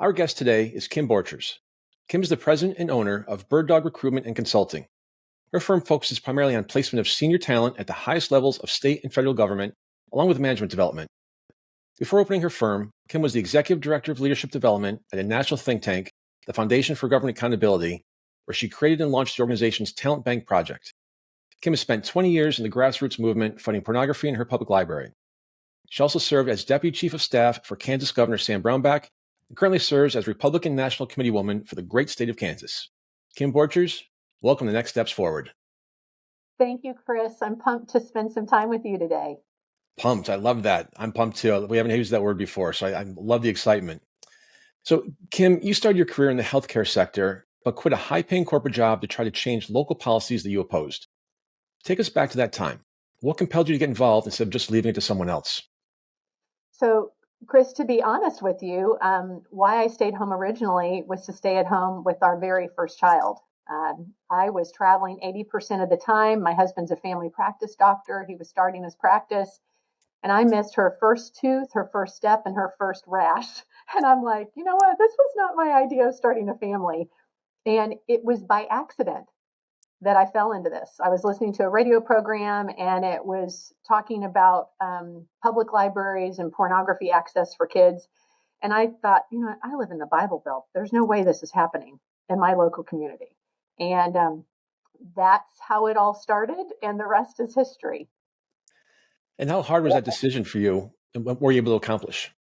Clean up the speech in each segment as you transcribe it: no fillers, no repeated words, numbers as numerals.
Our guest today is Kim Borchers. Kim is the president and owner of Bird Dog Recruitment and Consulting. Her firm focuses primarily on placement of senior talent at the highest levels of state and federal government, along with management development. Before opening her firm, Kim was the executive director of leadership development at a national think tank, the Foundation for Government Accountability, where she created and launched the organization's Talent Bank project. Kim has spent 20 years in the grassroots movement fighting pornography in her public library. She also served as deputy chief of staff for Kansas Governor Sam Brownback and currently serves as Republican National Committeewoman for the great state of Kansas. Kim Borchers, welcome to Next Steps Forward. Thank you, Chris. I'm pumped to spend some time with you today. Pumped. I love that. I'm pumped too. We haven't used that word before, so I love the excitement. So, Kim, you started your career in the healthcare sector, but quit a high-paying corporate job to try to change local policies that you opposed. Take us back to that time. What compelled you to get involved instead of just leaving it to someone else? So, Chris, to be honest with you, why I stayed home originally was to stay at home with our very first child. I was traveling 80% of the time. My husband's a family practice doctor. He was starting his practice. And I missed her first tooth, her first step, and her first rash. And I'm like, you know what? This was not my idea of starting a family. And it was by accident that I fell into this. I was listening to a radio program, and it was talking about public libraries and pornography access for kids. And I thought, I live in the Bible Belt. There's no way this is happening in my local community. And that's how it all started. And the rest is history. And how hard was that decision for you? And what were you able to accomplish?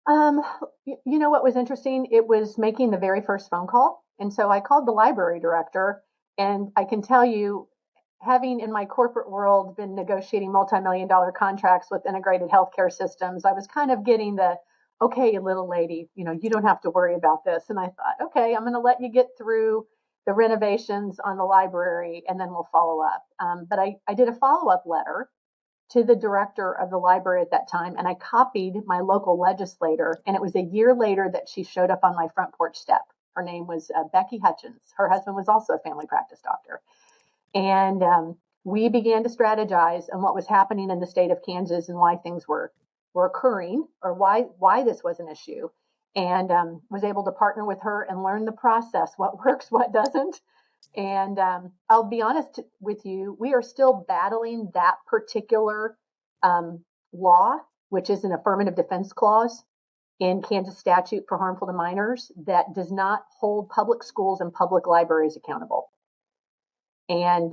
What was interesting? It was making the very first phone call. And so I called the library director, and I can tell you, having in my corporate world been negotiating multi-million-dollar contracts with integrated healthcare systems, I was kind of getting the, okay, little lady, you don't have to worry about this. And I thought, okay, I'm going to let you get through the renovations on the library, and then we'll follow up. But I did a follow-up letter to the director of the library at that time, and I copied my local legislator, and it was a year later that she showed up on my front porch step. Her name was Becky Hutchins. Her husband was also a family practice doctor. And we began to strategize on what was happening in the state of Kansas and why things were occurring, or why this was an issue, and was able to partner with her and learn the process, what works, what doesn't. And I'll be honest with you, we are still battling that particular law, which is an affirmative defense clause in Kansas statute for harmful to minors that does not hold public schools and public libraries accountable. And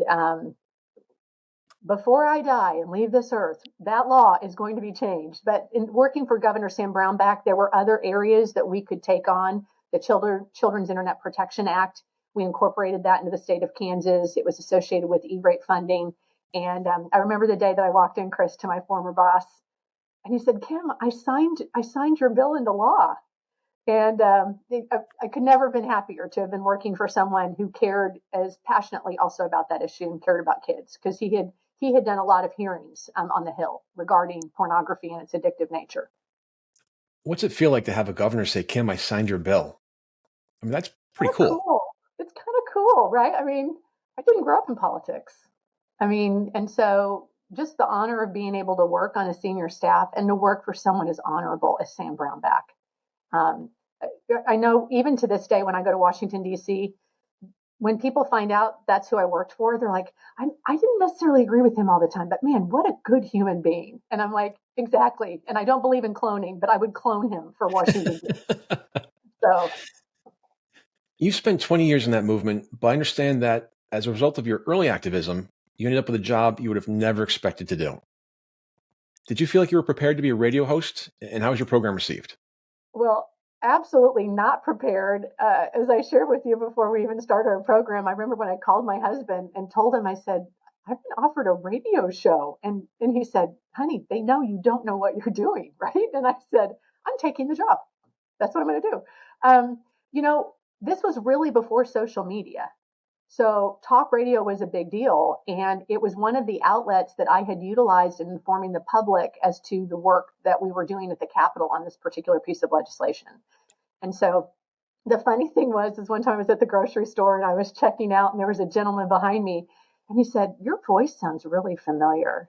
before I die and leave this earth, that law is going to be changed. But in working for Governor Sam Brownback, there were other areas that we could take on. The Children's Internet Protection Act, we incorporated that into the state of Kansas. It was associated with E-rate funding. And I remember the day that I walked in, Chris, to my former boss, and he said, Kim, I signed your bill into law. And I could never have been happier to have been working for someone who cared as passionately also about that issue and cared about kids, because he had done a lot of hearings on the Hill regarding pornography and its addictive nature. What's it feel like to have a governor say, Kim, I signed your bill? I mean, that's pretty cool. It's kind of cool, right? I mean, I didn't grow up in politics. And so just the honor of being able to work on a senior staff and to work for someone as honorable as Sam Brownback. I know even to this day, when I go to Washington, D.C., when people find out that's who I worked for, they're like, I didn't necessarily agree with him all the time, but man, what a good human being. And I'm like, exactly. And I don't believe in cloning, but I would clone him for Washington, D.C. So You spent 20 years in that movement, but I understand that as a result of your early activism, you ended up with a job you would have never expected to do. Did you feel like you were prepared to be a radio host? And how was your program received? Well, absolutely not prepared. As I shared with you before we even started our program, I remember when I called my husband and told him, I said, I've been offered a radio show. And he said, honey, they know you don't know what you're doing, right? And I said, I'm taking the job. That's what I'm going to do. This was really before social media. So talk radio was a big deal. And it was one of the outlets that I had utilized in informing the public as to the work that we were doing at the Capitol on this particular piece of legislation. And so the funny thing is one time I was at the grocery store and I was checking out, and there was a gentleman behind me, and he said, your voice sounds really familiar.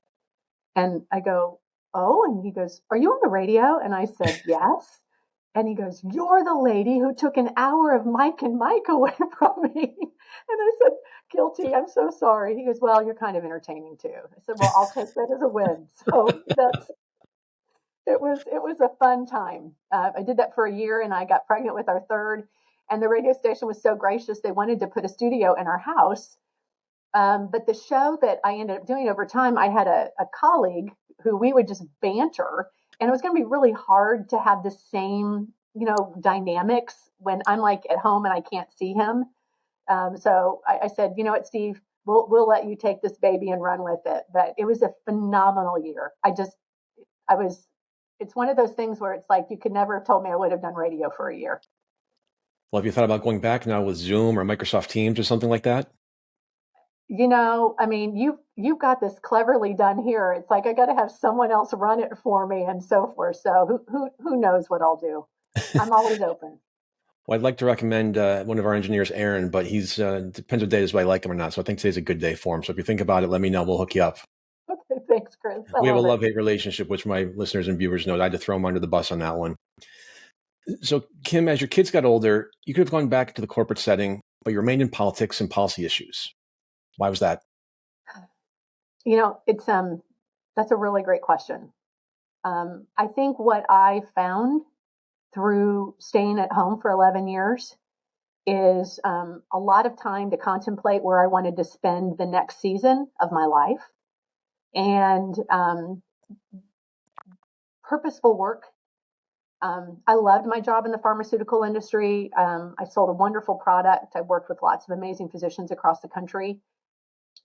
And I go, oh, and he goes, are you on the radio? And I said, yes. And he goes, "You're the lady who took an hour of Mike and Mike away from me." And I said, "Guilty. I'm so sorry." He goes, "Well, you're kind of entertaining too." I said, "Well, I'll take that as a win." So it was a fun time. I did that for a year, and I got pregnant with our third. And the radio station was so gracious; they wanted to put a studio in our house. But the show that I ended up doing over time, I had a colleague who we would just banter, and it was going to be really hard to have the same, dynamics when I'm like at home and I can't see him. So I said, "You know what, Steve, we'll let you take this baby and run with it." But it was a phenomenal year. I was. It's one of those things where it's like you could never have told me I would have done radio for a year. Well, have you thought about going back now with Zoom or Microsoft Teams or something like that? I mean, you've got this cleverly done here. It's like I got to have someone else run it for me and so forth. So who knows what I'll do? I'm always open. Well, I'd like to recommend one of our engineers, Aaron, but he's depends what day is, whether I like him or not. So I think today's a good day for him. So if you think about it, let me know. We'll hook you up. Okay, thanks, Chris. I We have a love it. love-hate relationship, which my listeners and viewers know. I had to throw him under the bus on that one. So, Kim, as your kids got older, you could have gone back to the corporate setting, but you remained in politics and policy issues. Why was that? It's that's a really great question. I think what I found through staying at home for 11 years is a lot of time to contemplate where I wanted to spend the next season of my life, and purposeful work. I loved my job in the pharmaceutical industry. I sold a wonderful product. I worked with lots of amazing physicians across the country.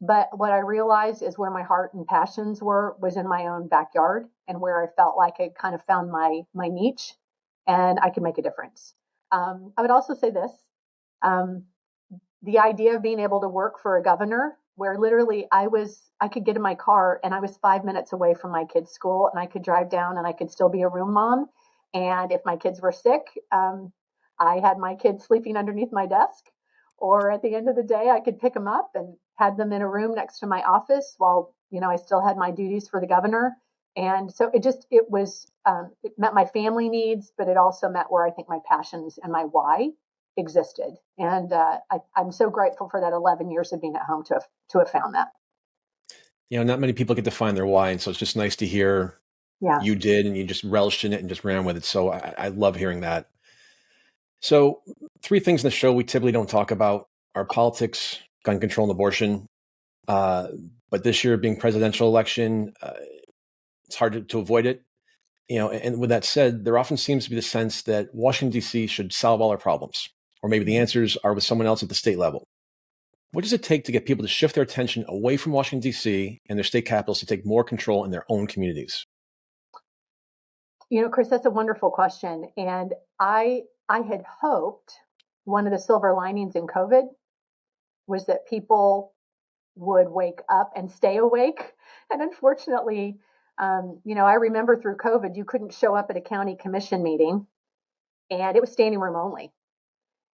But what I realized is where my heart and passions was in my own backyard, and where I felt like I kind of found my niche and I could make a difference. I would also say this. Um, the idea of being able to work for a governor where literally I could get in my car and I was 5 minutes away from my kids' school, and I could drive down and I could still be a room mom. And if my kids were sick, I had my kids sleeping underneath my desk. Or at the end of the day, I could pick them up and had them in a room next to my office while, I still had my duties for the governor. And so it met my family needs, but it also met where I think my passions and my why existed. And I'm so grateful for that 11 years of being at home to have found that. Not many people get to find their why. And so it's just nice to hear Yeah. you did, and you just relished in it and just ran with it. So I love hearing that. So 3 things in the show we typically don't talk about are politics, gun control, and abortion. But this year being presidential election, it's hard to avoid it. And with that said, there often seems to be the sense that Washington, D.C. should solve all our problems, or maybe the answers are with someone else at the state level. What does it take to get people to shift their attention away from Washington, D.C. and their state capitals to take more control in their own communities? Chris, that's a wonderful question. And I had hoped one of the silver linings in COVID was that people would wake up and stay awake. And unfortunately, I remember through COVID, you couldn't show up at a county commission meeting, and it was standing room only.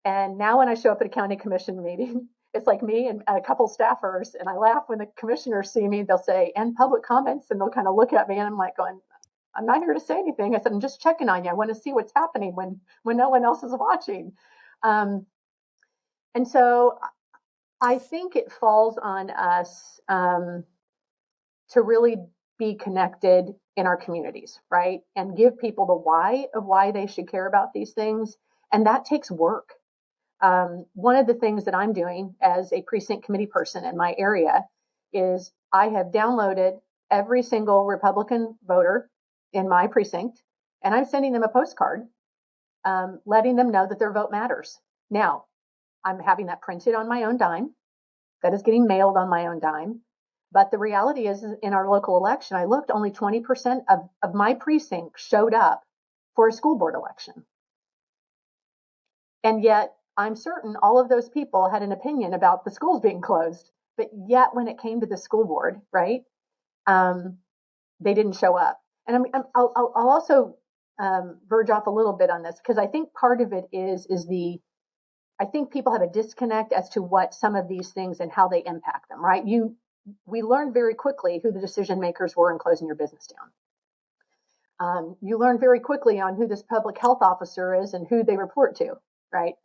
And now when I show up at a county commission meeting, it's like me and a couple staffers, and I laugh when the commissioners see me. They'll say, "And public comments," and they'll kind of look at me, and I'm like going, "I'm not here to say anything." I said, "I'm just checking on you. I want to see what's happening when no one else is watching." And so I think it falls on us to really be connected in our communities, right? And give people the why of why they should care about these things. And that takes work. One of the things that I'm doing as a precinct committee person in my area is I have downloaded every single Republican voter in my precinct, and I'm sending them a postcard, letting them know that their vote matters. Now, I'm having that printed on my own dime. That is getting mailed on my own dime. But the reality is in our local election, I looked, only 20% of my precinct showed up for a school board election. And yet, I'm certain all of those people had an opinion about the schools being closed. But yet, when it came to the school board, right, they didn't show up. And I'll also verge off a little bit on this, because I think part of it is I think people have a disconnect as to what some of these things and how they impact them, right? We learned very quickly who the decision makers were in closing your business down. You learn very quickly on who this public health officer is and who they report to, right?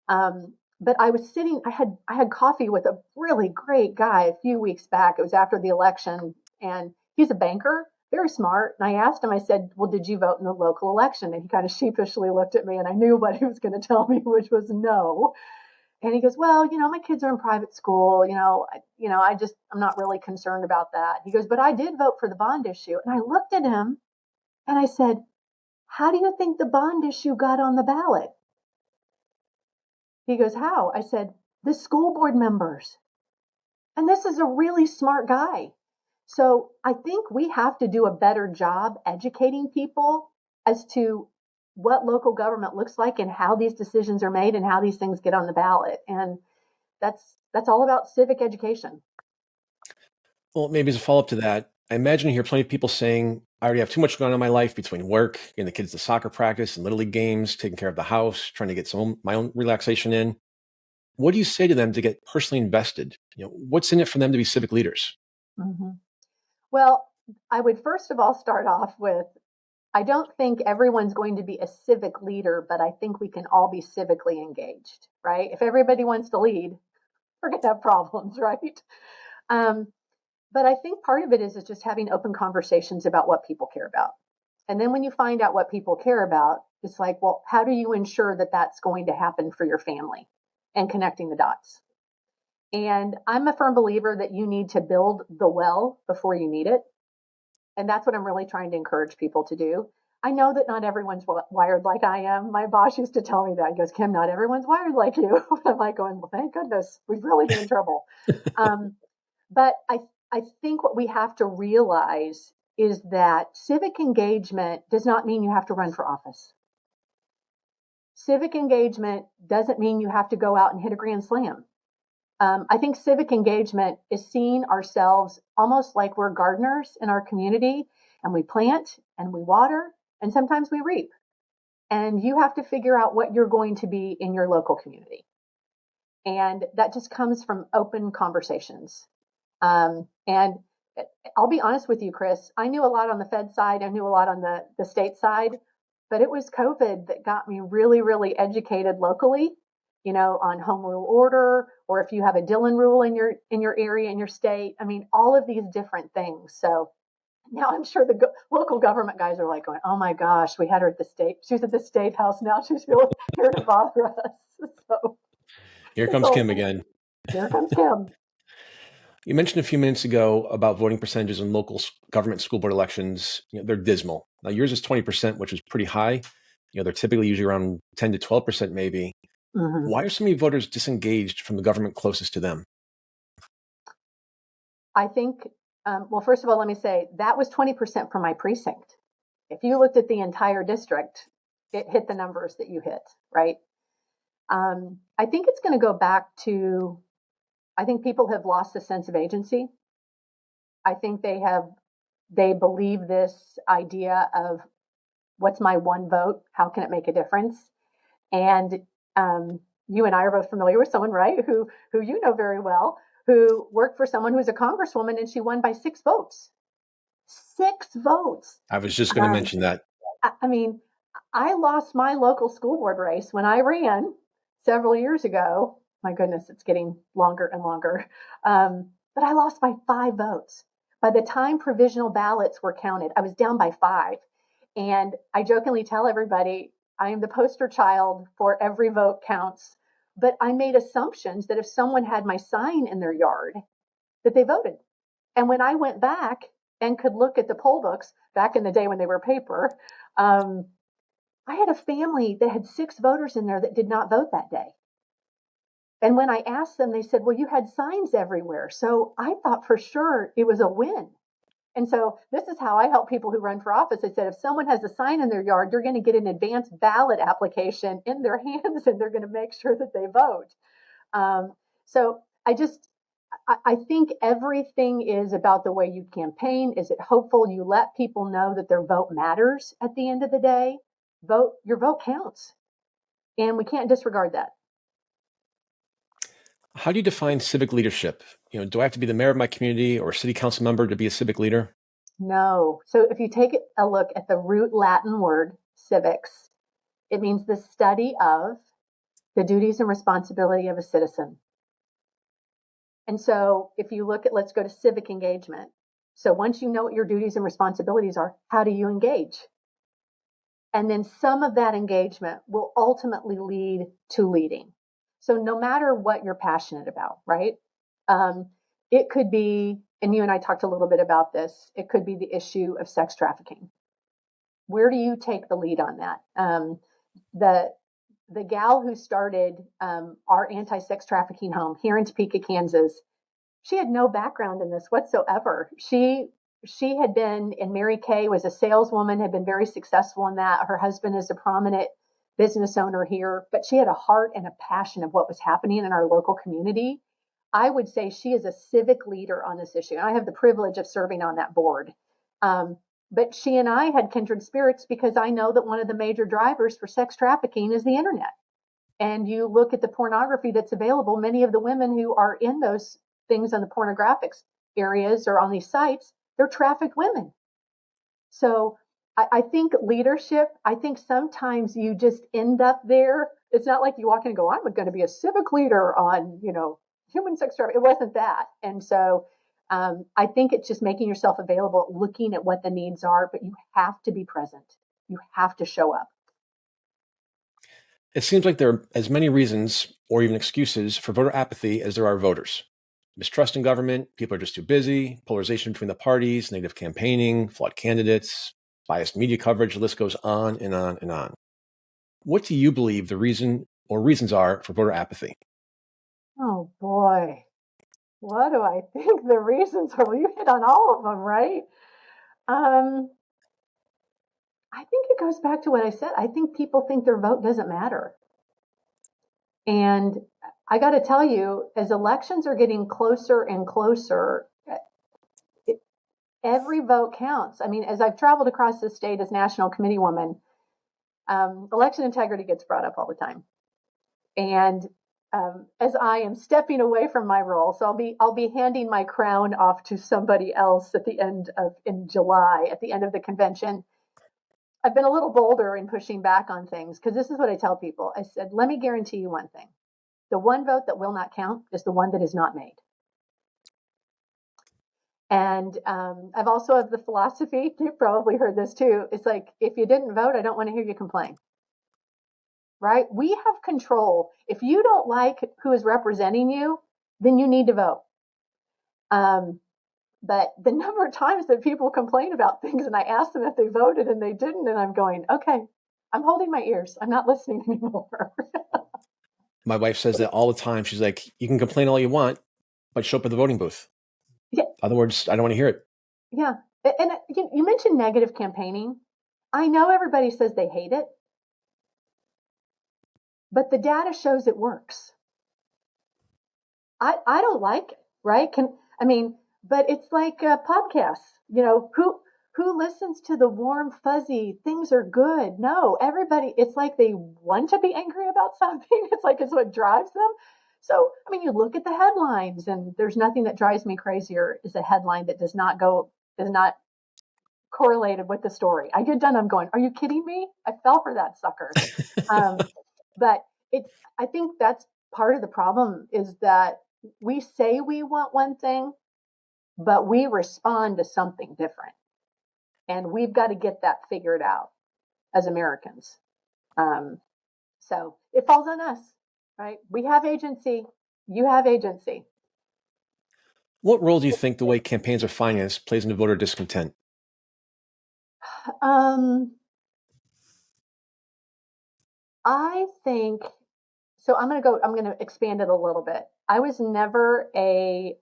But I was sitting, I had coffee with a really great guy a few weeks back. It was after the election, and he's a banker, very smart. And I asked him, I said, well, did you vote in the local election? And he kind of sheepishly looked at me, and I knew what he was going to tell me, which was no. And he goes, well, my kids are in private school. I'm not really concerned about that. He goes, but I did vote for the bond issue. And I looked at him and I said, how do you think the bond issue got on the ballot? He goes, how? I said, the school board members. And this is a really smart guy. So I think we have to do a better job educating people as to what local government looks like and how these decisions are made and how these things get on the ballot. And that's all about civic education. Well, maybe as a follow-up to that, I imagine you hear plenty of people saying, I already have too much going on in my life between work, getting the kids to soccer practice and little league games, taking care of the house, trying to get my own relaxation in. What do you say to them to get personally invested? What's in it for them to be civic leaders? Mm-hmm. Well, I would first of all start off with, I don't think everyone's going to be a civic leader, but I think we can all be civically engaged, right? If everybody wants to lead, we're going to have problems, right? But I think part of it is just having open conversations about what people care about. And then when you find out what people care about, it's like, well, how do you ensure that that's going to happen for your family, and connecting the dots? And I'm a firm believer that you need to build the well before you need it. And that's what I'm really trying to encourage people to do. I know that not everyone's wired like I am. My boss used to tell me that. He goes, Kim, not everyone's wired like you. I'm like going, well, thank goodness. We'd really be in trouble. But I think what we have to realize is that civic engagement does not mean you have to run for office. Civic engagement doesn't mean you have to go out and hit a grand slam. I think civic engagement is seeing ourselves almost like we're gardeners in our community, and we plant and we water and sometimes we reap. And you have to figure out what you're going to be in your local community. And that just comes from open conversations. And I'll be honest with you, Chris, I knew a lot on the Fed side. I knew a lot on the state side, but it was COVID that got me really, really educated locally, on home rule order, or if you have a Dillon rule in your area, in your state. I mean, all of these different things. So now I'm sure the local government guys are like going, oh my gosh, we had her at the state. She was at the state house. Now she's really here to bother us. So Here comes Kim again. Here comes Kim. You mentioned a few minutes ago about voting percentages in local government school board elections. They're dismal. Now yours is 20%, which is pretty high. They're typically usually around 10 to 12% maybe. Mm-hmm. Why are so many voters disengaged from the government closest to them? I think, well, first of all, let me say that was 20% for my precinct. If you looked at the entire district, it hit the numbers that you hit, right? I think it's going to go back to, I think people have lost a sense of agency. I think they believe this idea of what's my one vote? How can it make a difference? And you and I are both familiar with someone, right, who you know very well, who worked for someone who's a congresswoman, and she won by 6 votes. 6 votes. I was just going to mention that. I mean, I lost my local school board race when I ran several years ago. My goodness, it's getting longer and longer. But I lost by 5 votes. By the time provisional ballots were counted, I was down by 5. And I jokingly tell everybody, I am the poster child for every vote counts. But I made assumptions that if someone had my sign in their yard, that they voted. And when I went back and could look at the poll books back in the day when they were paper, I had a family that had 6 voters in there that did not vote that day. And when I asked them, they said, well, you had signs everywhere. So I thought for sure it was a win. And so this is how I help people who run for office. I said, if someone has a sign in their yard, you're going to get an advanced ballot application in their hands, and they're going to make sure that they vote. So I think everything is about the way you campaign. Is it hopeful? You let people know that their vote matters at the end of the day. Your vote counts. And we can't disregard that. How do you define civic leadership? Do I have to be the mayor of my community or a city council member to be a civic leader? No. So if you take a look at the root Latin word, civics, it means the study of the duties and responsibility of a citizen. And so if you look at, let's go to civic engagement. So once you know what your duties and responsibilities are, how do you engage? And then some of that engagement will ultimately lead to leading. So no matter what you're passionate about, right? Um, it could be, and you and I talked a little bit about this, it could be the issue of sex trafficking. Where do you take the lead on that? The the gal who started our anti-sex trafficking home here in Topeka, Kansas, she had no background in this whatsoever. She had been in Mary Kay, was a saleswoman, had been very successful in that. Her husband is a prominent business owner here, but she had a heart and a passion of what was happening in our local community. I would say she is a civic leader on this issue. And I have the privilege of serving on that board. Um, but she and I had kindred spirits because I know that one of the major drivers for sex trafficking is the internet. And you look at the pornography that's available, many of the women who are in those things on the pornographic areas or on these sites, they're trafficked women. So I think leadership, I think sometimes you just end up there. It's not like you walk in and go, I'm going to be a civic leader on, human sex trafficking. It wasn't that. And so I think it's just making yourself available, looking at what the needs are, but you have to be present. You have to show up. It seems like there are as many reasons or even excuses for voter apathy as there are voters. Mistrust in government, people are just too busy, polarization between the parties, negative campaigning, flawed candidates, biased media coverage, the list goes on and on and on. What do you believe the reason or reasons are for voter apathy? Oh boy. What do I think the reasons are? Well, you hit on all of them, right? Um, I think it goes back to what I said. I think people think their vote doesn't matter. And I got to tell you, as elections are getting closer and closer, it, every vote counts. I mean, as I've traveled across the state as National Committeewoman, election integrity gets brought up all the time. And as I am stepping away from my role, so I'll be handing my crown off to somebody else at the end of in July, at the end of the convention. I've been a little bolder in pushing back on things because this is what I tell people. I said, let me guarantee you one thing. The one vote that will not count is the one that is not made. And I've also have the philosophy, you've probably heard this too. It's like, if you didn't vote, I don't want to hear you complain. Right? We have control. If you don't like who is representing you, then you need to vote. But the number of times that people complain about things and I ask them if they voted and they didn't, and I'm going, okay, I'm holding my ears. I'm not listening anymore. My wife says that all the time. She's like, you can complain all you want, but show up at the voting booth. Yeah. In other words, I don't want to hear it. Yeah. And you mentioned negative campaigning. I know everybody says they hate it, but the data shows it works. I don't like it, right? But it's like podcasts. Who listens to the warm, fuzzy, things are good? No, everybody, it's like they want to be angry about something. It's like it's what drives them. So, you look at the headlines, and there's nothing that drives me crazier is a headline that is not correlated with the story. I get done, I'm going, are you kidding me? I fell for that sucker. But I think that's part of the problem is that we say we want one thing, but we respond to something different. And we've got to get that figured out as Americans. So it falls on us, right? We have agency. You have agency. What role do you think the way campaigns are financed plays into voter discontent? I think so. I'm going to expand it a little bit. I was never a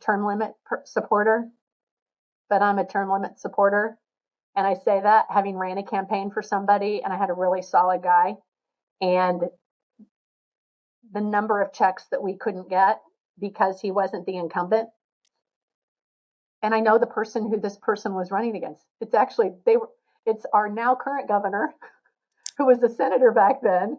term limit supporter, but I'm a term limit supporter. And I say that having ran a campaign for somebody and I had a really solid guy, and the number of checks that we couldn't get because he wasn't the incumbent. And I know the person who this person was running against. It's our now current governor who was a senator back then.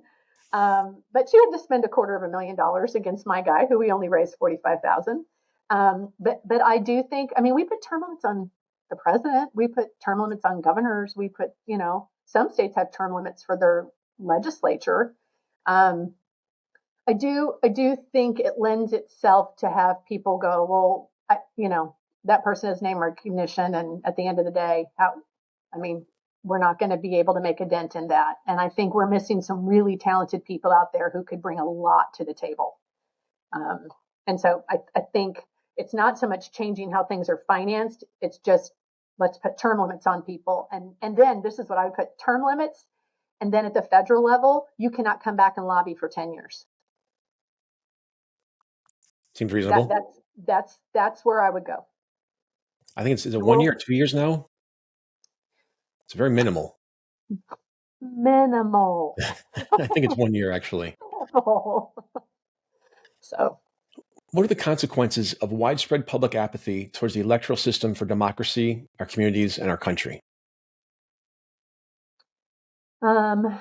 But she had to spend $250,000 against my guy, who we only raised $45,000. But I do think, we put term limits on the president. We put term limits on governors. We put, some states have term limits for their legislature. I do think it lends itself to have people go, well, that person has name recognition, and at the end of the day, we're not going to be able to make a dent in that. And I think we're missing some really talented people out there who could bring a lot to the table. And so I think it's not so much changing how things are financed. It's just, let's put term limits on people. And then this is what I would put: term limits. And then at the federal level, you cannot come back and lobby for 10 years. Seems reasonable. That's where I would go. I think is it 1 year or 2 years now? It's very minimal. Minimal. I think it's 1 year, actually. So, what are the consequences of widespread public apathy towards the electoral system for democracy, our communities, and our country? I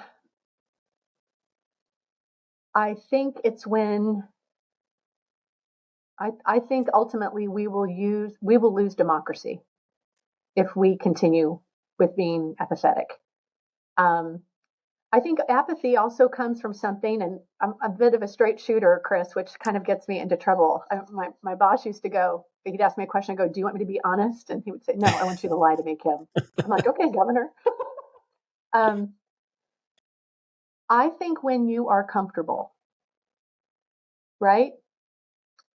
think it's when I think ultimately we will lose democracy if we continue with being apathetic. I think apathy also comes from something, and I'm a bit of a straight shooter, Chris, which kind of gets me into trouble. My boss used to go, he'd ask me a question, I go, do you want me to be honest? And he would say, no, I want you to lie to me, Kim. I'm like, okay, Governor. I think when you are comfortable, right,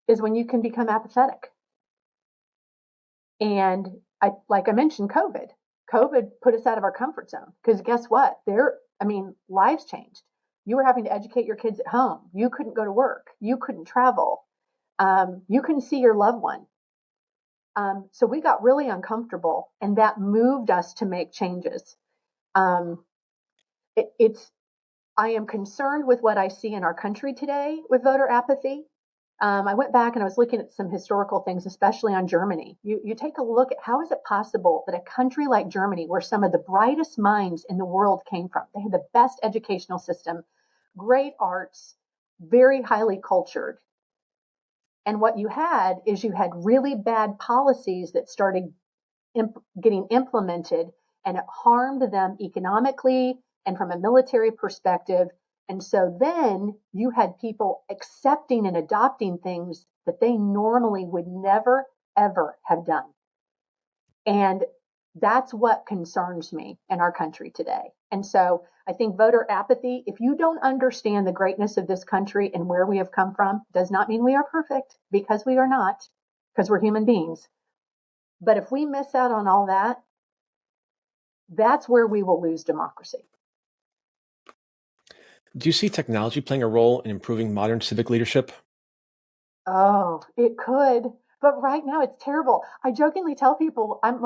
is when you can become apathetic. And like I mentioned, COVID put us out of our comfort zone, because guess what? Lives changed. You were having to educate your kids at home. You couldn't go to work. You couldn't travel. You couldn't see your loved one. So we got really uncomfortable, and that moved us to make changes. I am concerned with what I see in our country today with voter apathy. I went back and I was looking at some historical things, especially on Germany. You take a look at how is it possible that a country like Germany, where some of the brightest minds in the world came from, they had the best educational system, great arts, very highly cultured. And what you had is you had really bad policies that started getting implemented, and it harmed them economically and from a military perspective. And so then you had people accepting and adopting things that they normally would never, ever have done. And that's what concerns me in our country today. And so I think voter apathy, if you don't understand the greatness of this country and where we have come from, does not mean we are perfect, because we are not, because we're human beings. But if we miss out on all that, that's where we will lose democracy. Do you see technology playing a role in improving modern civic leadership? Oh, it could. But right now it's terrible. I jokingly tell people, I'm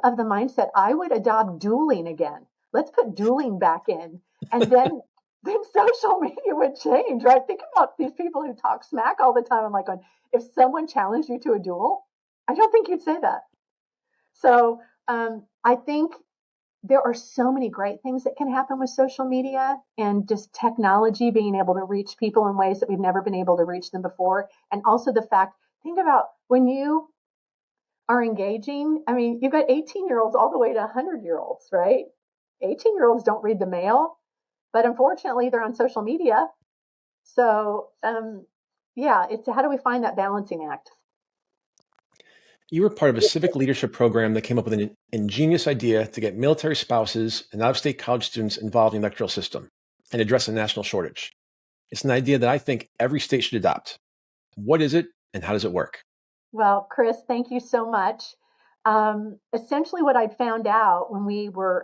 of the mindset I would adopt dueling again. Let's put dueling back in. And then social media would change, right? Think about these people who talk smack all the time. I'm like, if someone challenged you to a duel, I don't think you'd say that. So I think there are so many great things that can happen with social media and just technology being able to reach people in ways that we've never been able to reach them before. And also the fact, think about when you are engaging, you've got 18-year-olds all the way to 100-year-olds, right? 18-year-olds don't read the mail, but unfortunately they're on social media. So it's how do we find that balancing act? You were part of a civic leadership program that came up with an ingenious idea to get military spouses and out-of-state college students involved in the electoral system and address a national shortage. It's an idea that I think every state should adopt. What is it, and how does it work? Well, Chris, thank you so much. Essentially what I'd found out when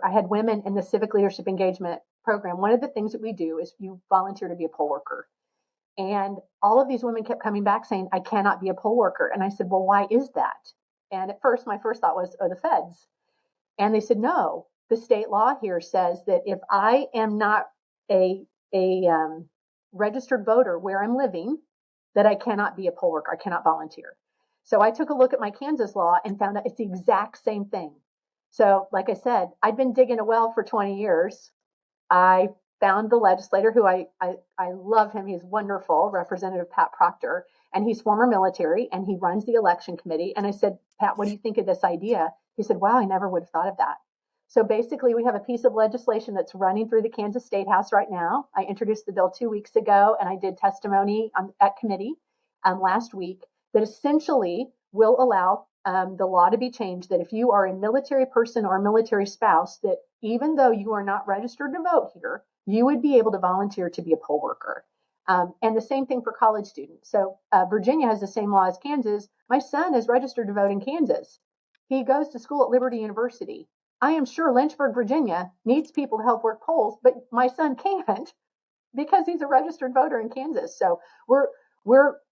I had women in the civic leadership engagement program, one of the things that we do is you volunteer to be a poll worker. And all of these women kept coming back saying, I cannot be a poll worker. And I said, well, why is that? And at first, my first thought was, the feds. And they said, no, the state law here says that if I am not a registered voter where I'm living, that I cannot be a poll worker. I cannot volunteer. So I took a look at my Kansas law and found out it's the exact same thing. So like I said, I'd been digging a well for 20 years. I found the legislator who I love him. He's wonderful, Representative Pat Proctor, and he's former military and he runs the election committee. And I said, Pat, what do you think of this idea? He said, wow, I never would have thought of that. So basically, we have a piece of legislation that's running through the Kansas State House right now. I introduced the bill 2 weeks ago, and I did testimony at committee last week that essentially will allow the law to be changed that if you are a military person or a military spouse, that even though you are not registered to vote here, you would be able to volunteer to be a poll worker. And the same thing for college students. So Virginia has the same law as Kansas. My son is registered to vote in Kansas. He goes to school at Liberty University. I am sure Lynchburg, Virginia needs people to help work polls, but my son can't because he's a registered voter in Kansas. So we're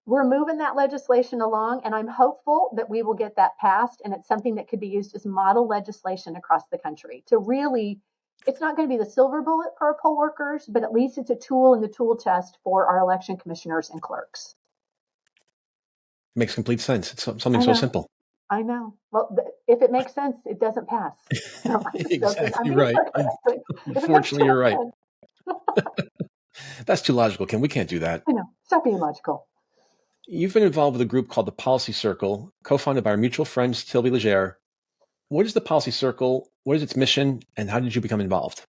moving that legislation along, and I'm hopeful that we will get that passed, and it's something that could be used as model legislation across the country to really, it's not going to be the silver bullet for our poll workers, but at least it's a tool in the tool chest for our election commissioners and clerks. Makes complete sense. It's something so simple. I know. Well, if it makes sense, it doesn't pass. No, exactly right. Unfortunately, you're right. That's too logical, Kim. We can't do that. I know. Stop being logical. You've been involved with a group called the Policy Circle, co-founded by our mutual friend, Sylvie Legere. What is the Policy Circle? What is its mission? And how did you become involved?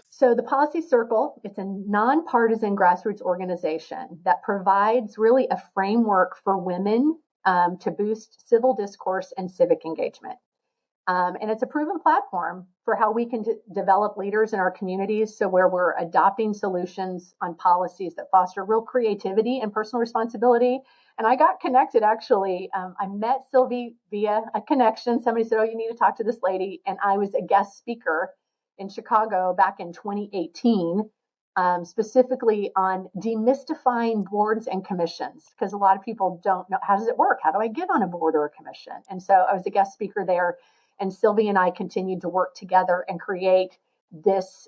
So the Policy Circle, it's a nonpartisan grassroots organization that provides really a framework for women to boost civil discourse and civic engagement. And it's a proven platform for how we can develop leaders in our communities. So where we're adopting solutions on policies that foster real creativity and personal responsibility. And I got connected, actually. I met Sylvie via a connection. Somebody said, oh, you need to talk to this lady. And I was a guest speaker in Chicago back in 2018, specifically on demystifying boards and commissions, because a lot of people don't know, how does it work? How do I get on a board or a commission? And so I was a guest speaker there, and Sylvie and I continued to work together and create this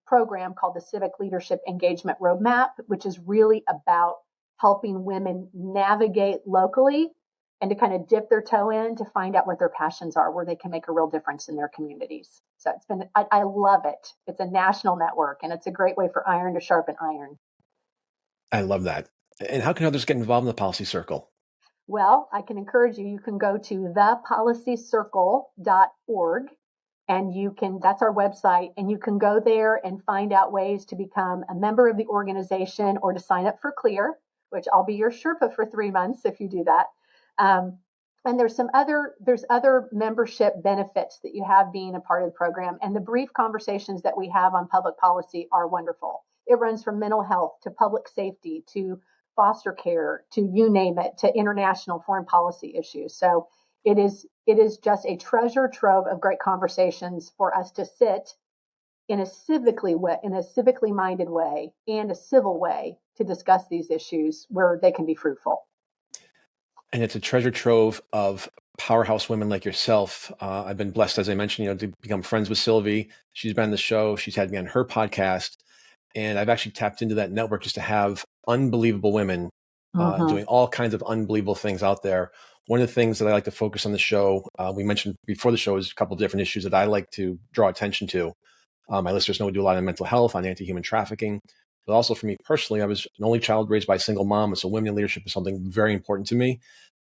program called the Civic Leadership Engagement Roadmap, which is really about helping women navigate locally and to kind of dip their toe in to find out what their passions are, where they can make a real difference in their communities. So it's been, I love it. It's a national network, and it's a great way for iron to sharpen iron. I love that. And how can others get involved in the Policy Circle? Well, I can encourage you. You can go to thepolicycircle.org, and you can, that's our website, and you can go there and find out ways to become a member of the organization or to sign up for CLEAR, which I'll be your Sherpa for 3 months if you do that. And there's other membership benefits that you have being a part of the program. And the brief conversations that we have on public policy are wonderful. It runs from mental health to public safety to foster care to you name it, to international foreign policy issues. So it is just a treasure trove of great conversations for us to sit in a civically minded way and a civil way to discuss these issues where they can be fruitful. And it's a treasure trove of powerhouse women like yourself. I've been blessed, as I mentioned, to become friends with Sylvie. She's been on the show. She's had me on her podcast. And I've actually tapped into that network just to have unbelievable women doing all kinds of unbelievable things out there. One of the things that I like to focus on the show, we mentioned before the show, is a couple of different issues that I like to draw attention to. My listeners know we do a lot on mental health, on anti-human trafficking. But also for me personally, I was an only child raised by a single mom. And so women in leadership is something very important to me.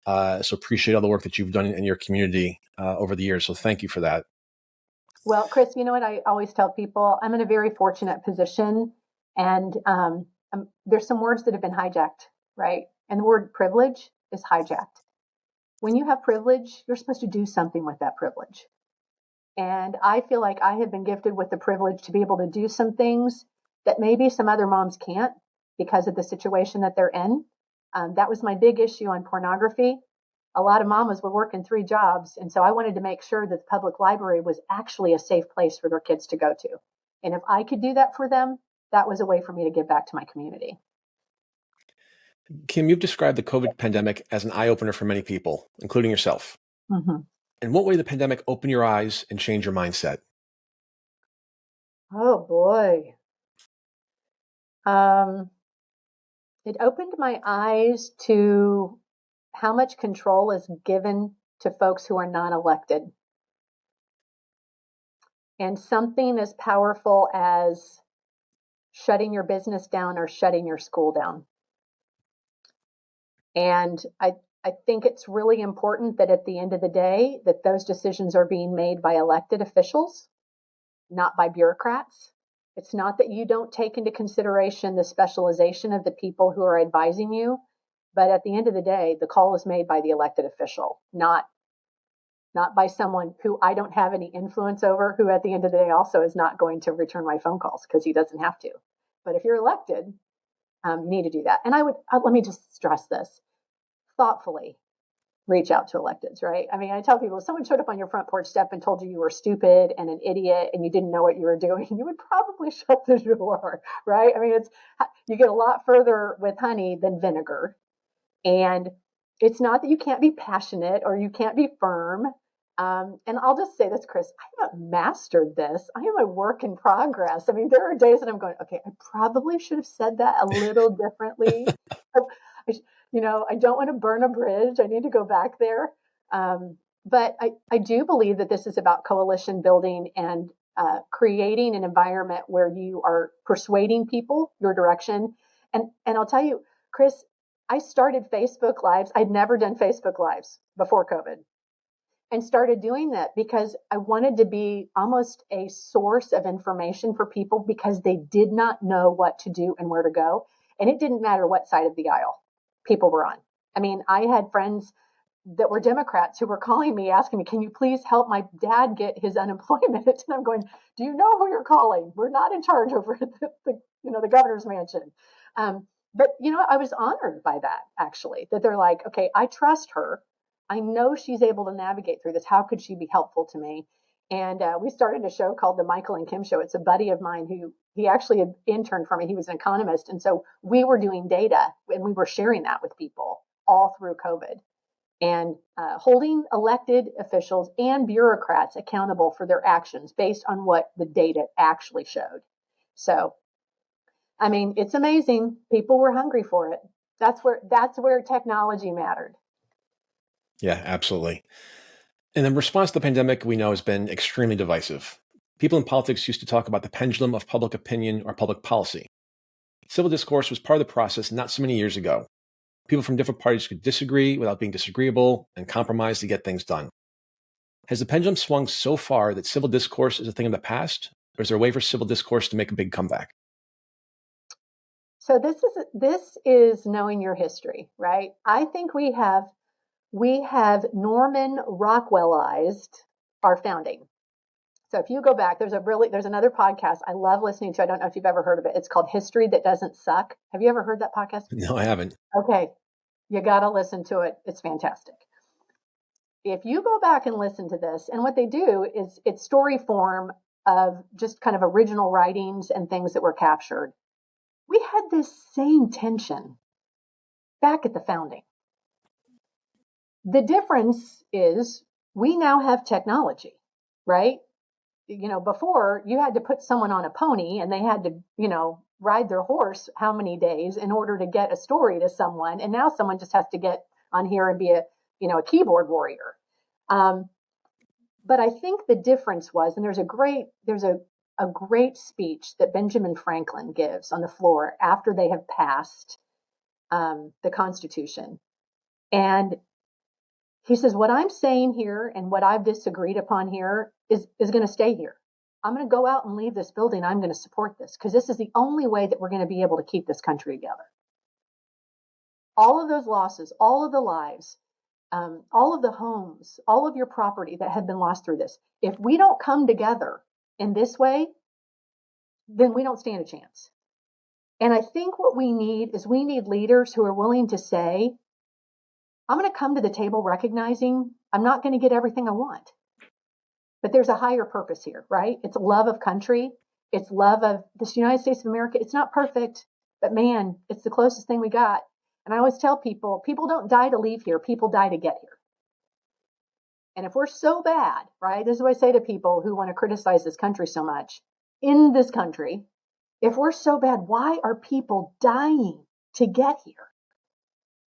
So appreciate all the work that you've done in your community over the years. So thank you for that. Well, Chris, you know what I always tell people? I'm in a very fortunate position, and there's some words that have been hijacked, right? And the word privilege is hijacked. When you have privilege, you're supposed to do something with that privilege. And I feel like I have been gifted with the privilege to be able to do some things that maybe some other moms can't because of the situation that they're in. That was my big issue on pornography. A lot of mamas were working 3 jobs. And so I wanted to make sure that the public library was actually a safe place for their kids to go to. And if I could do that for them, that was a way for me to give back to my community. Kim, you've described the COVID pandemic as an eye-opener for many people, including yourself. Mm-hmm. In what way did the pandemic open your eyes and change your mindset? Oh, boy. It opened my eyes to how much control is given to folks who are non-elected. And something as powerful as shutting your business down or shutting your school down. And I think it's really important that at the end of the day, that those decisions are being made by elected officials, not by bureaucrats. It's not that you don't take into consideration the specialization of the people who are advising you, but at the end of the day, the call is made by the elected official, not by someone who I don't have any influence over, who at the end of the day also is not going to return my phone calls because he doesn't have to. But if you're elected, you need to do that. And let me just stress this, thoughtfully reach out to electeds, right? I mean, I tell people, if someone showed up on your front porch step and told you were stupid and an idiot and you didn't know what you were doing, you would probably shut the door, right? I mean, you get a lot further with honey than vinegar. And it's not that you can't be passionate or you can't be firm. And I'll just say this, Chris, I haven't mastered this. I am a work in progress. I mean, there are days that I'm going, okay, I probably should have said that a little differently. I don't want to burn a bridge. I need to go back there. But I do believe that this is about coalition building and creating an environment where you are persuading people your direction. And I'll tell you, Chris, I started Facebook Lives. I'd never done Facebook Lives before COVID, and started doing that because I wanted to be almost a source of information for people because they did not know what to do and where to go. And it didn't matter what side of the aisle people were on. I mean, I had friends that were Democrats who were calling me, asking me, can you please help my dad get his unemployment? And I'm going, do you know who you're calling? We're not in charge over at the governor's mansion. But I was honored by that, actually, that they're like, okay, I trust her. I know she's able to navigate through this. How could she be helpful to me? And we started a show called The Michael and Kim Show. It's a buddy of mine who he actually had interned for me. He was an economist. And so we were doing data and we were sharing that with people all through COVID and holding elected officials and bureaucrats accountable for their actions based on what the data actually showed. So, I mean, it's amazing. People were hungry for it. That's where technology mattered. Yeah, absolutely. And the response to the pandemic, we know, has been extremely divisive. People in politics used to talk about the pendulum of public opinion or public policy. Civil discourse was part of the process not so many years ago. People from different parties could disagree without being disagreeable and compromise to get things done. Has the pendulum swung so far that civil discourse is a thing of the past, or is there a way for civil discourse to make a big comeback? So this is knowing your history, right? I think we have Norman Rockwellized our founding. So if you go back, there's another podcast I love listening to. I don't know if you've ever heard of it. It's called History That Doesn't Suck. Have you ever heard that podcast? No, I haven't. Okay. You got to listen to it. It's fantastic. If you go back and listen to this, and what they do is it's story form of just kind of original writings and things that were captured. We had this same tension back at the founding. The difference is we now have technology, right? Before you had to put someone on a pony and they had to, ride their horse how many days in order to get a story to someone. And now someone just has to get on here and be a keyboard warrior. But I think the difference was, and there's a great speech that Benjamin Franklin gives on the floor after they have passed the Constitution. And he says, what I'm saying here and what I've disagreed upon here is going to stay here. I'm going to go out and leave this building. I'm going to support this because this is the only way that we're going to be able to keep this country together. All of those losses, all of the lives, all of the homes, all of your property that have been lost through this, if we don't come together in this way, then we don't stand a chance. And I think what we need leaders who are willing to say, I'm going to come to the table recognizing I'm not going to get everything I want. But there's a higher purpose here, right? It's love of country. It's love of this United States of America. It's not perfect, but man, it's the closest thing we got. And I always tell people don't die to leave here. People die to get here. And if we're so bad, right? This is what I say to people who want to criticize this country so much. In this country, if we're so bad, why are people dying to get here?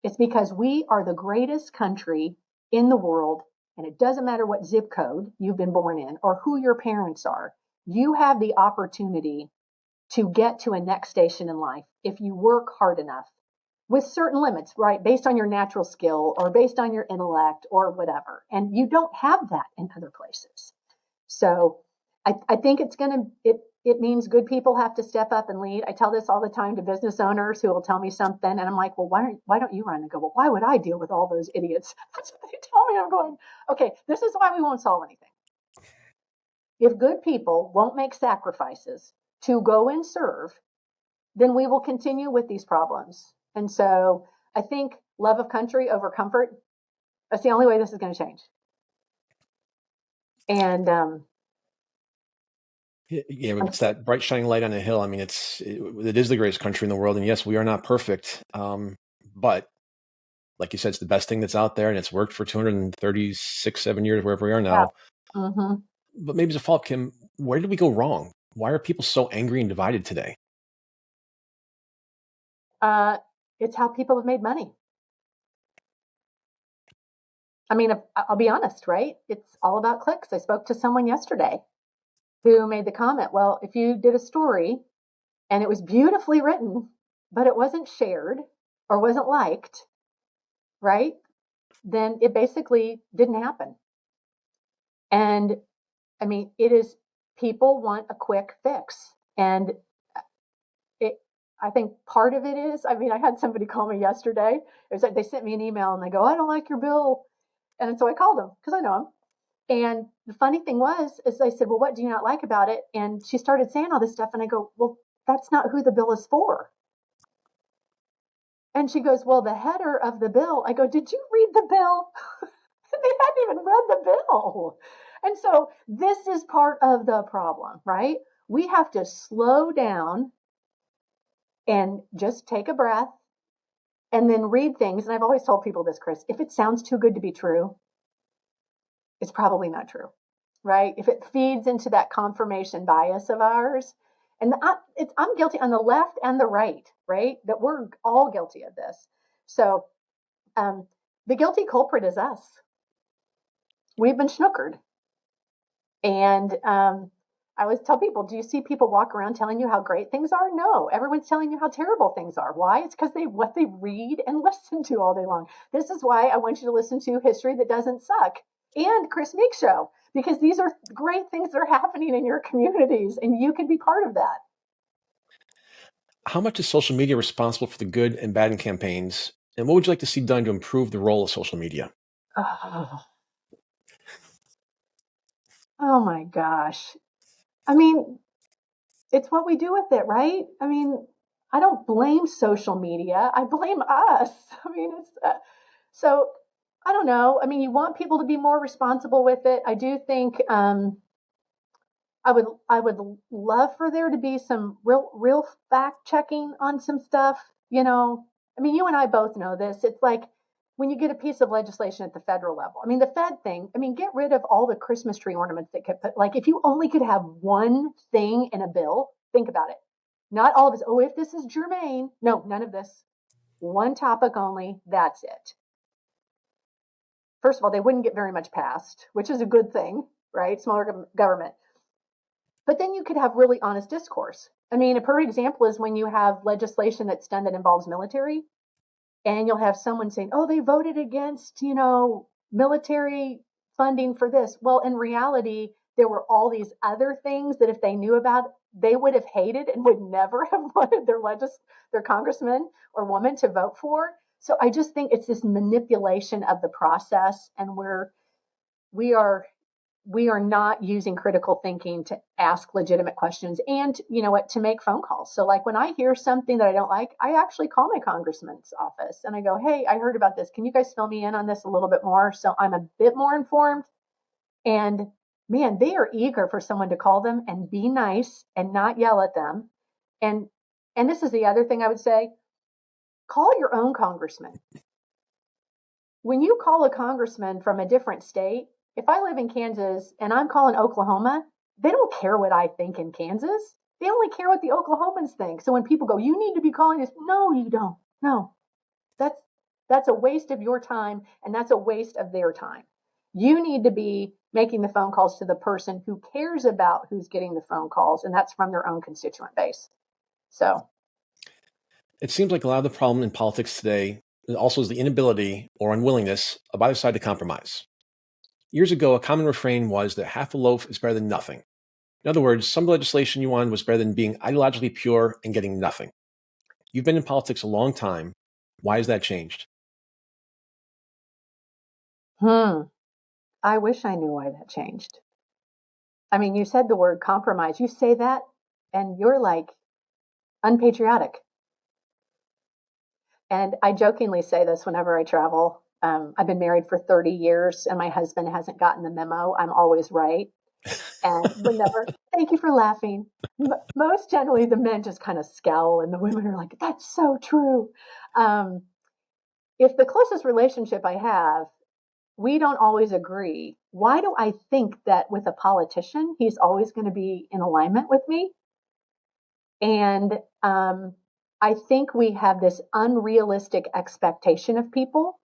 It's because we are the greatest country in the world. And it doesn't matter what zip code you've been born in or who your parents are. You have the opportunity to get to a next station in life if you work hard enough with certain limits, right? Based on your natural skill or based on your intellect or whatever. And you don't have that in other places. So I think it means good people have to step up and lead. I tell this all the time to business owners who will tell me something, and I'm like, well, why don't you run? And go, well, why would I deal with all those idiots? That's what they tell me. I'm going, okay, this is why we won't solve anything. If good people won't make sacrifices to go and serve, then we will continue with these problems. And so I think love of country over comfort, that's the only way this is going to change. And yeah, it's that bright shining light on a hill. I mean, it is the greatest country in the world, and yes, we are not perfect, but like you said, it's the best thing that's out there, and it's worked for 236, 7 years, wherever we are now. Yeah. Mm-hmm. But maybe as a follow-up, Kim, where did we go wrong? Why are people so angry and divided today? It's how people have made money. I mean, I'll be honest, right? It's all about clicks. I spoke to someone yesterday who made the comment, well, if you did a story and it was beautifully written, but it wasn't shared or wasn't liked, right? Then it basically didn't happen. And I mean, people want a quick fix. And I think part of it is, I mean, I had somebody call me yesterday. It was like they sent me an email and they go, I don't like your bill. And so I called them because I know him. And the funny thing is I said, well, what do you not like about it? And she started saying all this stuff. And I go, well, that's not who the bill is for. And she goes, well, the header of the bill. I go, did you read the bill? They hadn't even read the bill. And so this is part of the problem, right? We have to slow down and just take a breath and then read things. And I've always told people this, Chris, if it sounds too good to be true, it's probably not true, right? If it feeds into that confirmation bias of ours, and I'm guilty on the left and the right, that we're all guilty of this. So the guilty culprit is us. We've been snookered. And I always tell people, do you see people walk around telling you how great things are? No, everyone's telling you how terrible things are. Why? It's because what they read and listen to all day long. This is why I want you to listen to History That Doesn't Suck and Chris Meek Show, because these are great things that are happening in your communities, and you can be part of that. How much is social media responsible for the good and bad in campaigns? And what would you like to see done to improve the role of social media? Oh my gosh. I mean, it's what we do with it, right? I mean, I don't blame social media. I blame us. I mean, so I don't know. I mean, you want people to be more responsible with it. I do think I would love for there to be some real fact checking on some stuff. I mean, you and I both know this. It's like when you get a piece of legislation at the federal level. I mean, the Fed thing. I mean, get rid of all the Christmas tree ornaments that get put. Like, if you only could have one thing in a bill, think about it. Not all of this. Oh, if this is germane. No, none of this. One topic only. That's it. First of all, they wouldn't get very much passed, which is a good thing, right? Smaller government. But then you could have really honest discourse. I mean, a perfect example is when you have legislation that's done that involves military, and you'll have someone saying, oh, they voted against, military funding for this. Well, in reality, there were all these other things that if they knew about, they would have hated and would never have wanted their congressman or woman to vote for. So I just think it's this manipulation of the process, and we are not using critical thinking to ask legitimate questions and, to make phone calls. So like when I hear something that I don't like, I actually call my congressman's office and I go, hey, I heard about this. Can you guys fill me in on this a little bit more? So I'm a bit more informed. And man, they are eager for someone to call them and be nice and not yell at them. And this is the other thing I would say, call your own congressman. When you call a congressman from a different state, if I live in Kansas and I'm calling Oklahoma, they don't care what I think in Kansas. They only care what the Oklahomans think. So when people go, you need to be calling this, no, you don't. No, that's a waste of your time, and that's a waste of their time. You need to be making the phone calls to the person who cares about who's getting the phone calls, and that's from their own constituent base. So It seems like a lot of the problem in politics today also is the inability or unwillingness of either side to compromise. Years ago, a common refrain was that half a loaf is better than nothing. In other words, some legislation you wanted was better than being ideologically pure and getting nothing. You've been in politics a long time. Why has that changed? I wish I knew why that changed. I mean, you said the word compromise. You say that, and you're like unpatriotic. And I jokingly say this whenever I travel. I've been married for 30 years, and my husband hasn't gotten the memo. I'm always right. And whenever, thank you for laughing. Most generally, the men just kind of scowl, and the women are like, that's so true. Um, if the closest relationship I have, we don't always agree, why do I think that with a politician, he's always going to be in alignment with me? And I think we have this unrealistic expectation of people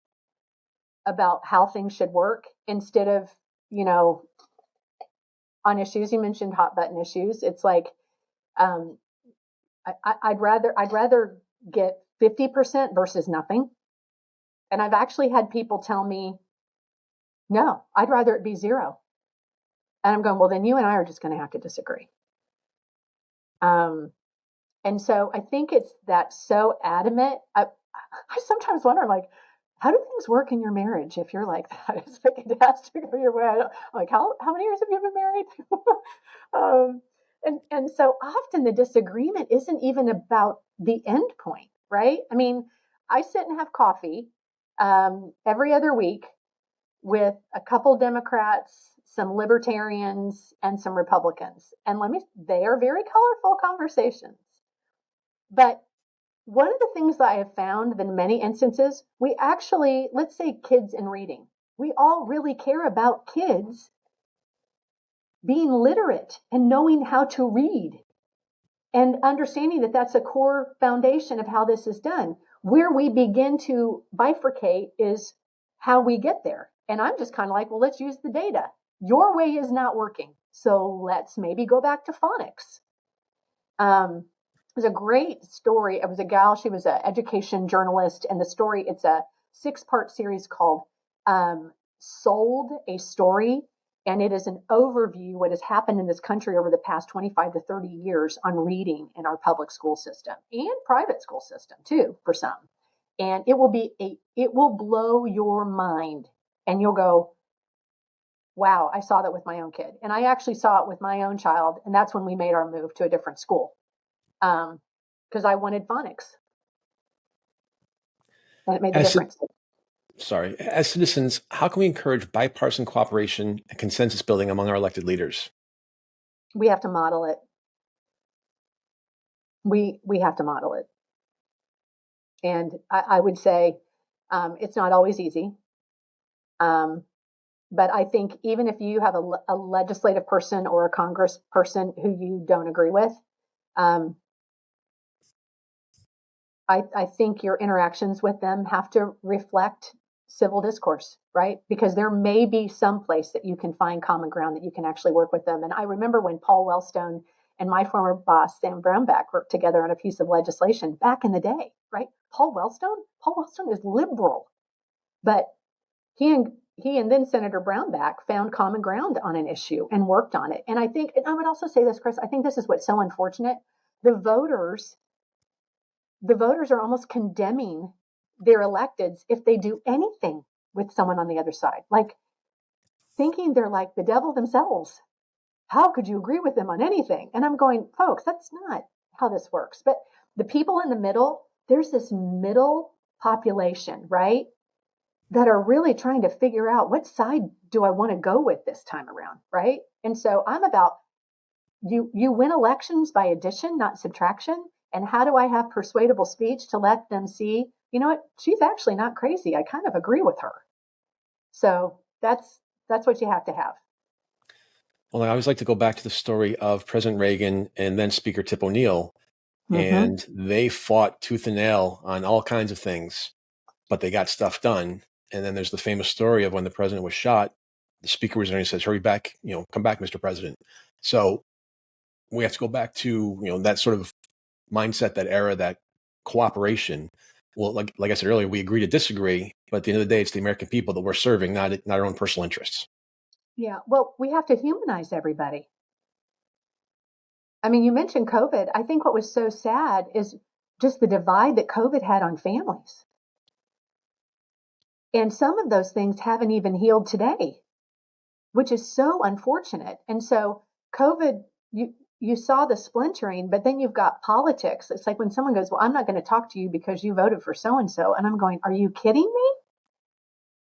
about how things should work instead of, you know, on issues. You mentioned hot button issues. It's like um, I'd rather get 50% versus nothing. And I've actually had people tell me, no, I'd rather it be zero. And I'm going, well, then you and I are just going to have to disagree. Um, and so I think it's that so adamant. I sometimes wonder, like, how do things work in your marriage if you're like that? It's like it has to go your way. I'm like, how many years have you been married? And so often the disagreement isn't even about the end point, right? I mean, I sit and have coffee every other week with a couple Democrats, some libertarians, and some Republicans. And they are very colorful conversations. But one of the things that I have found in many instances, we actually, let's say kids and reading, we all really care about kids being literate and knowing how to read and understanding that that's a core foundation of how this is done. Where we begin to bifurcate is how we get there. And I'm just kind of like, well, let's use the data. Your way is not working. So let's maybe go back to phonics. It was a great story. It was a gal, she was an education journalist. And the story, it's a 6-part series called Sold a Story. And it is an overview what has happened in this country over the past 25 to 30 years on reading in our public school system and private school system too, for some. And it will blow your mind. And you'll go, wow, I saw that with my own kid. And I actually saw it with my own child. And that's when we made our move to a different school. Because I wanted phonics. And it made the difference. As citizens, how can we encourage bipartisan cooperation and consensus building among our elected leaders? We have to model it. We have to model it. And I would say it's not always easy. But I think even if you have a legislative person or a Congress person who you don't agree with, I think your interactions with them have to reflect civil discourse, right? Because there may be some place that you can find common ground that you can actually work with them. And I remember when Paul Wellstone and my former boss, Sam Brownback, worked together on a piece of legislation back in the day, right? Paul Wellstone is liberal, but he and then Senator Brownback found common ground on an issue and worked on it. And I think, and I would also say this, Chris, I think this is what's so unfortunate. The voters are almost condemning their electeds if they do anything with someone on the other side, like thinking they're like the devil themselves. How could you agree with them on anything? And I'm going, folks, that's not how this works. But the people in the middle, there's this middle population, right, that are really trying to figure out what side do I want to go with this time around, right? And so I'm about you win elections by addition, not subtraction. And how do I have persuadable speech to let them see, you know what, she's actually not crazy. I kind of agree with her. So that's what you have to have. Well, I always like to go back to the story of President Reagan and then Speaker Tip O'Neill. And they fought tooth and nail on all kinds of things, but they got stuff done. And then there's the famous story of when the president was shot, the speaker was there and he says, "Hurry back, come back, Mr. President." So we have to go back to, that sort of mindset, that era, that cooperation. Well, like I said earlier, we agree to disagree, but at the end of the day, it's the American people that we're serving, not our own personal interests. Yeah. Well, we have to humanize everybody. I mean, you mentioned COVID. I think what was so sad is just the divide that COVID had on families. And some of those things haven't even healed today, which is so unfortunate. And so COVID, you saw the splintering, but then you've got politics. It's like when someone goes, "Well, I'm not going to talk to you because you voted for so and so." And I'm going, "Are you kidding me?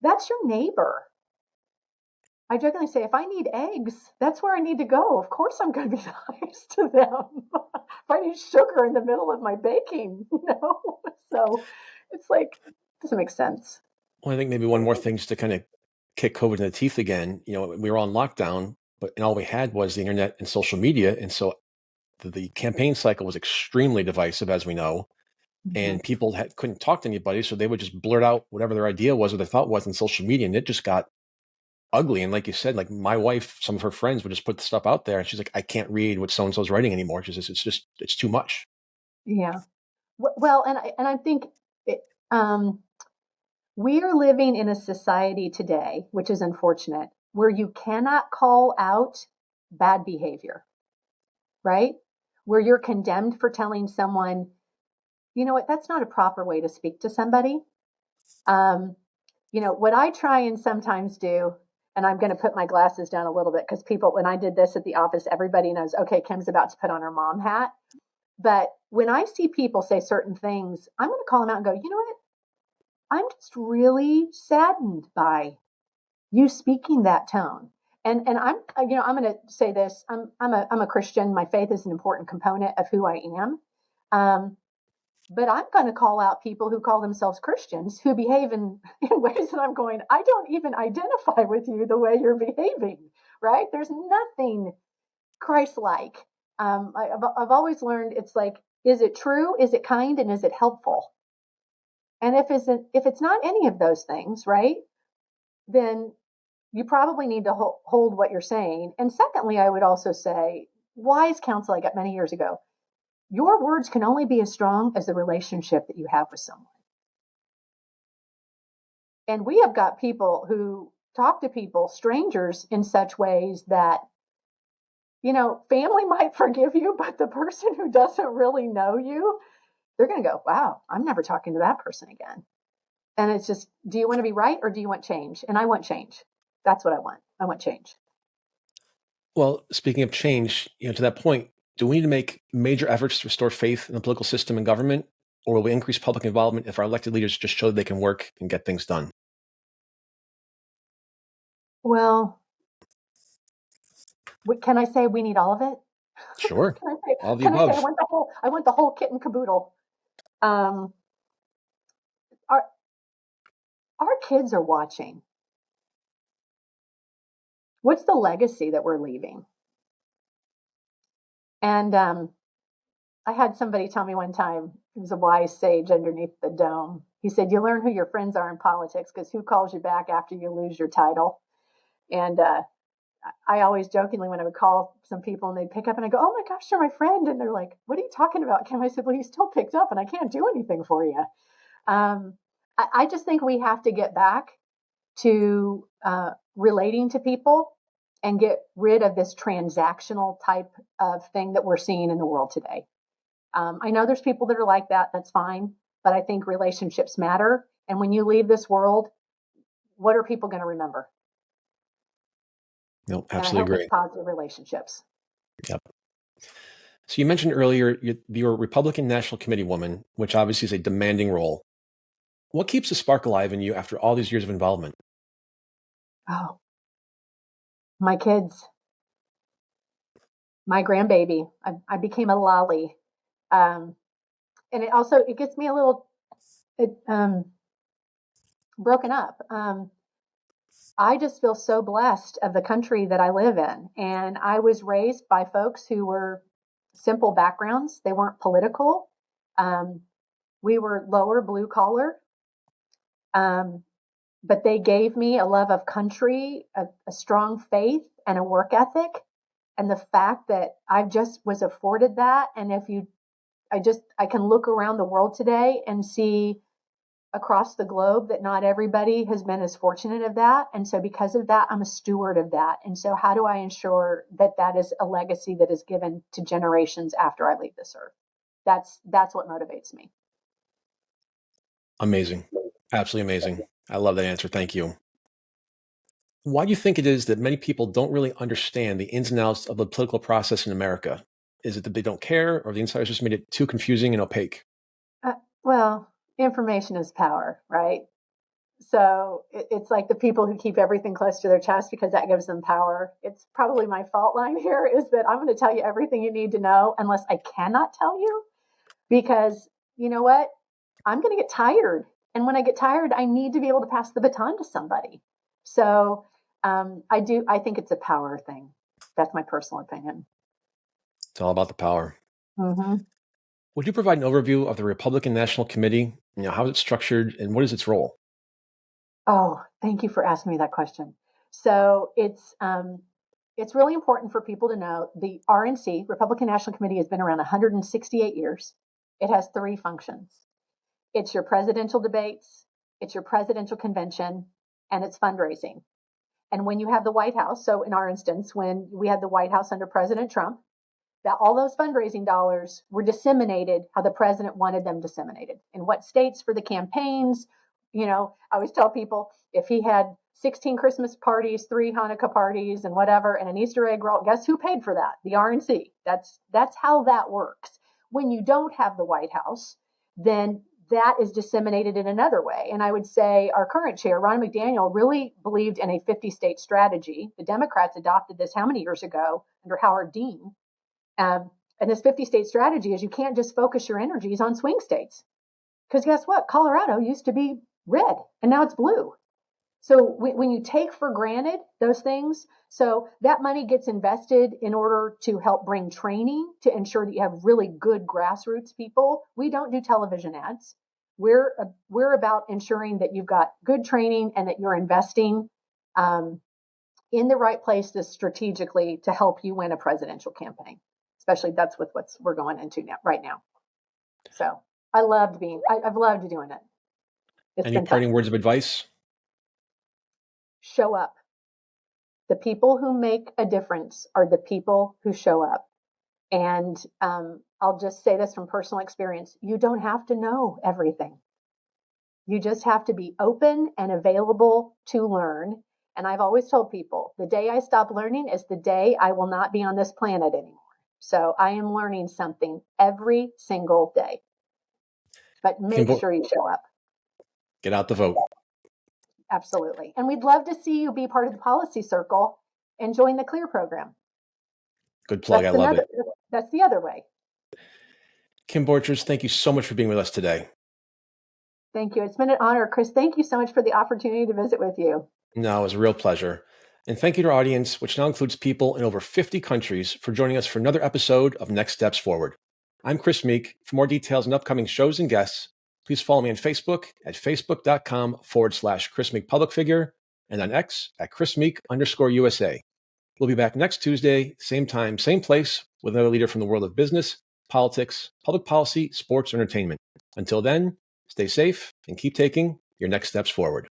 That's your neighbor." I jokingly say, if I need eggs, that's where I need to go. Of course, I'm going to be nice to them. If I need sugar in the middle of my baking, So it's like, it doesn't make sense. Well, I think maybe one more thing just to kind of kick COVID in the teeth again. We were on lockdown, and all we had was the internet and social media. And so the campaign cycle was extremely divisive, as we know. And people couldn't talk to anybody. So they would just blurt out whatever their idea was or their thought was on social media. And it just got ugly. And like you said, like my wife, some of her friends would just put the stuff out there and she's like, "I can't read what so-and-so's writing anymore." It's too much. Yeah. Well, and I think it, we are living in a society today, which is unfortunate, where you cannot call out bad behavior, right? Where you're condemned for telling someone, "You know what, that's not a proper way to speak to somebody." What I try and sometimes do, and I'm going to put my glasses down a little bit because people, when I did this at the office, everybody knows, okay, Kim's about to put on her mom hat. But when I see people say certain things, I'm going to call them out and go, "You know what? I'm just really saddened by you speaking that tone." And I'm going to say this. I'm a Christian. My faith is an important component of who I am. But I'm going to call out people who call themselves Christians who behave in ways that I'm going, I don't even identify with you the way you're behaving, right? There's nothing Christ-like. I've always learned it's like, is it true? Is it kind? And is it helpful? And if it's not any of those things, right, then you probably need to hold what you're saying. And secondly, I would also say, wise counsel I got many years ago, your words can only be as strong as the relationship that you have with someone. And we have got people who talk to people, strangers, in such ways that, family might forgive you, but the person who doesn't really know you, they're going to go, "Wow, I'm never talking to that person again." And it's just, do you want to be right or do you want change? And I want change. That's what I want. I want change. Well, speaking of change, to that point, do we need to make major efforts to restore faith in the political system and government, or will we increase public involvement if our elected leaders just show that they can work and get things done? Well, can I say we need all of it? Sure. Can I say? All of the Can I say above. I want the whole kit and caboodle? Um, our our kids are watching. What's the legacy that we're leaving? And I had somebody tell me one time, he was a wise sage underneath the dome. He said, "You learn who your friends are in politics because who calls you back after you lose your title?" And I always jokingly, when I would call some people and they'd pick up and I go, "Oh my gosh, you're my friend." And they're like, "What are you talking about, Kim?" I said, "Well, you still picked up and I can't do anything for you." I just think we have to get back to relating to people and get rid of this transactional type of thing that we're seeing in the world today. I know there's people that are like that. That's fine. But I think relationships matter. And when you leave this world, what are people going to remember? No, And I absolutely hope it's agree. positive relationships. Yep. So you mentioned earlier you're a Republican National Committeewoman, which obviously is a demanding role. What keeps the spark alive in you after all these years of involvement? Oh, my kids, my grandbaby. I became a lolly. Um, and it gets me a little broken up. I just feel so blessed of the country that I live in. And I was raised by folks who were simple backgrounds. They weren't political. Um, we were lower blue collar. Um, but they gave me a love of country, a strong faith, and a work ethic. And the fact that I just was afforded that. And I can look around the world today and see across the globe that not everybody has been as fortunate of that. And so because of that, I'm a steward of that. And so how do I ensure that that is a legacy that is given to generations after I leave this earth? That's what motivates me. Amazing. Absolutely amazing. I love that answer. Thank you. Why do you think it is that many people don't really understand the ins and outs of the political process in America? Is it that they don't care, or the insiders just made it too confusing and opaque? Well, information is power, right? So it's like the people who keep everything close to their chest because that gives them power. It's probably my fault line here is that I'm going to tell you everything you need to know unless I cannot tell you, because you know what? I'm going to get tired. And when I get tired, I need to be able to pass the baton to somebody. So I think it's a power thing. That's my personal opinion. It's all about the power. Mm-hmm. Would you provide an overview of the Republican National Committee? How is it structured and what is its role? Oh, thank you for asking me that question. So it's really important for people to know the RNC, Republican National Committee, has been around 168 years. It has three functions. It's your presidential debates, it's your presidential convention, and it's fundraising. And when you have the White House, so in our instance, when we had the White House under President Trump, that all those fundraising dollars were disseminated how the president wanted them disseminated. In what states for the campaigns. I always tell people if he had 16 Christmas parties, 3 Hanukkah parties, and whatever, and an Easter egg roll, guess who paid for that? The RNC. That's how that works. When you don't have the White House, then that is disseminated in another way. And I would say our current chair, Ron McDaniel, really believed in a 50-state strategy. The Democrats adopted this how many years ago under Howard Dean? And this 50-state strategy is you can't just focus your energies on swing states. Because guess what? Colorado used to be red and now it's blue. So when you take for granted those things, so that money gets invested in order to help bring training to ensure that you have really good grassroots people. We don't do television ads. We're about ensuring that you've got good training and that you're investing in the right places strategically to help you win a presidential campaign. Especially that's with what we're going into right now. So I've loved doing it. Any parting words of advice? Show up. The people who make a difference are the people who show up. And I'll just say this from personal experience. You don't have to know everything. You just have to be open and available to learn. And I've always told people, the day I stop learning is the day I will not be on this planet anymore. So I am learning something every single day. But make sure you show up. Get out the vote. Absolutely. And we'd love to see you be part of the policy circle and join the CLEAR program. Good plug. I love it. That's the other way. Kim Borchers, thank you so much for being with us today. Thank you. It's been an honor. Chris, thank you so much for the opportunity to visit with you. No, it was a real pleasure. And thank you to our audience, which now includes people in over 50 countries, for joining us for another episode of Next Steps Forward. I'm Chris Meek. For more details on upcoming shows and guests, please follow me on Facebook at facebook.com/Chris Meek Public Figure and on X at @ChrisMeek_USA. We'll be back next Tuesday, same time, same place, with another leader from the world of business, politics, public policy, sports, or entertainment. Until then, stay safe and keep taking your next steps forward.